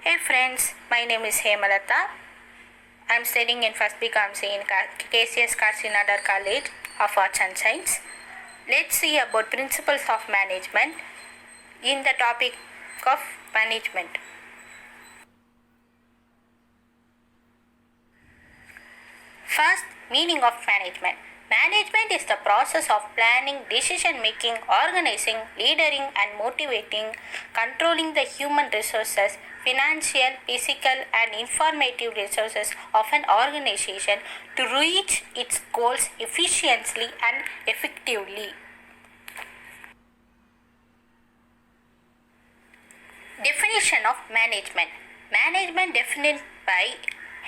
Hey friends, my name is Hemalata. I am studying in first BComC in KCS Karsinadar College of Arts and Science. Let's see about principles of management in the topic of management. First, meaning of management. Management is the process of planning, decision making, organizing, leading and motivating, controlling the human resources, financial, physical and informative resources of an organization to reach its goals efficiently and effectively. Definition of management. Management defined by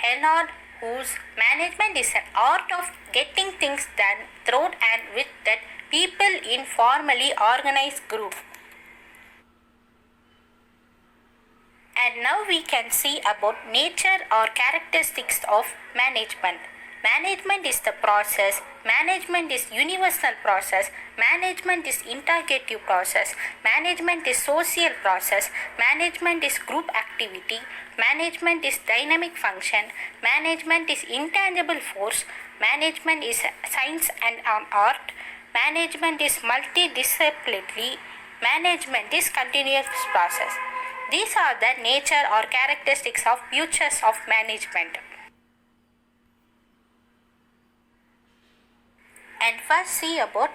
Hennard whose management is an art of getting things done through and with that people in formally organized group. And now we can see about nature or characteristics of management. Management is the process, management is universal process, management is integrative process, management is social process, management is group activity, management is dynamic function, management is intangible force, management is science and art, management is multidisciplinary, management is continuous process. These are the nature or characteristics of features of management. And first see about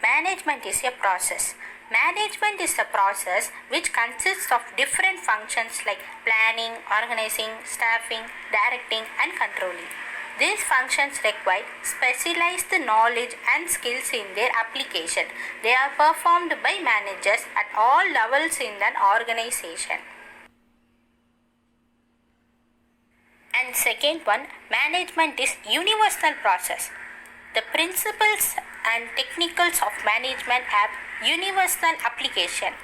management is a process. Management is a process which consists of different functions like planning, organizing, staffing, directing and controlling. These functions require specialized knowledge and skills in their application. They are performed by managers at all levels in an organization. And second one, management is universal process. The principles and technicals of management have universal application.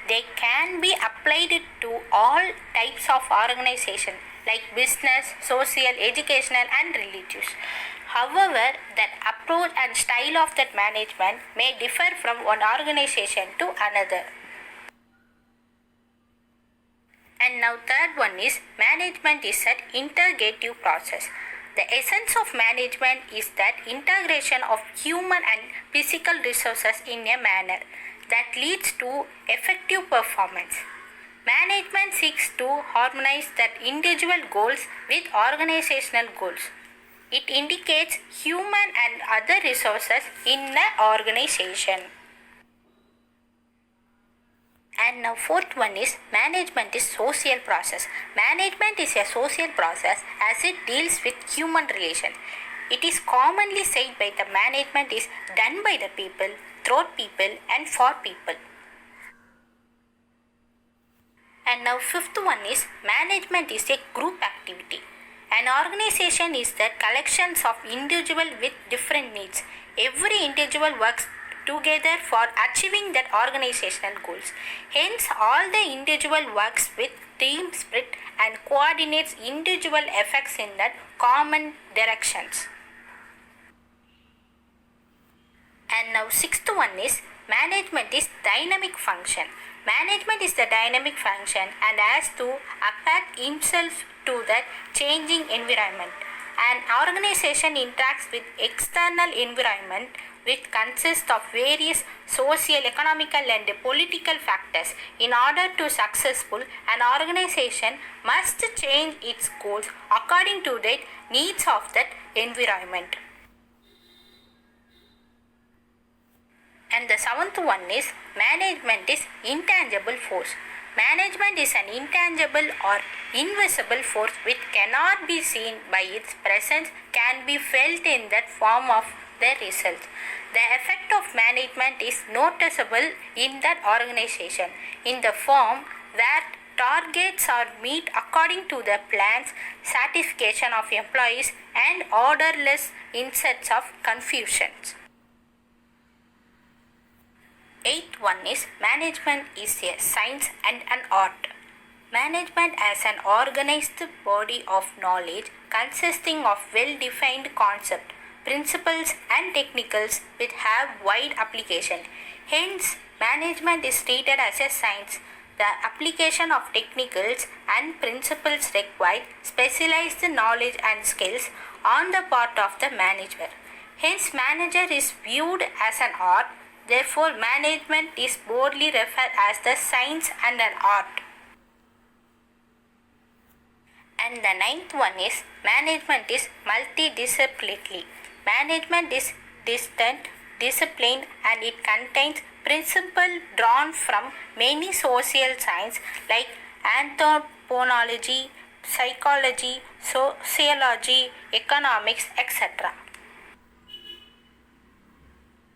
They can be applied to all types of organization like business, social, educational and religious. However, that approach and style of that management may differ from one organization to another. And now third one is management is an integrative process. The essence of management is that integration of human and physical resources in a manner that leads to effective performance. Management seeks to harmonize that individual goals with organizational goals. It indicates human and other resources in an organization. And now fourth one is management is social process. Management is a social process as it deals with human relation. It is commonly said by the management is done by the people, through people and for people. And now fifth one is management is a group activity. An organization is the collections of individuals with different needs. Every individual works together for achieving that organizational goals. Hence, all the individual works with team spirit and coordinates individual effects in that common directions. And now sixth one is management is dynamic function. Management is the dynamic function and has to adapt himself to that changing environment. An organization interacts with external environment which consists of various social, economical and political factors. In order to successful, an organization must change its goals according to the needs of that environment. And the seventh one is management is intangible force. Management is an intangible or invisible force which cannot be seen by its presence, can be felt in that form of the result. The effect of management is noticeable in that organization in the form where targets are met according to the plans, satisfaction of employees and orderless inserts of confusions. Eighth one is management is a science and an art. Management as an organized body of knowledge consisting of well-defined concepts, principles and technicals which have wide application. Hence, management is treated as a science. The application of technicals and principles require specialized knowledge and skills on the part of the manager. Hence, manager is viewed as an art. Therefore, management is broadly referred as the science and an art. And the ninth one is management is multidisciplinary. Management is disciplined and it contains principles drawn from many social sciences like anthropology, psychology, sociology, economics, etc.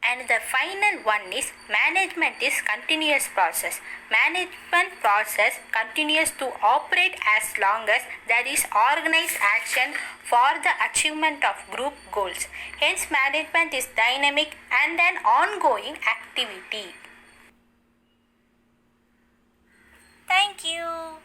And the final one is management is continuous process. Management process continues to operate as long as there is organized action for the achievement of group goals. Hence, management is dynamic and an ongoing activity. Thank you.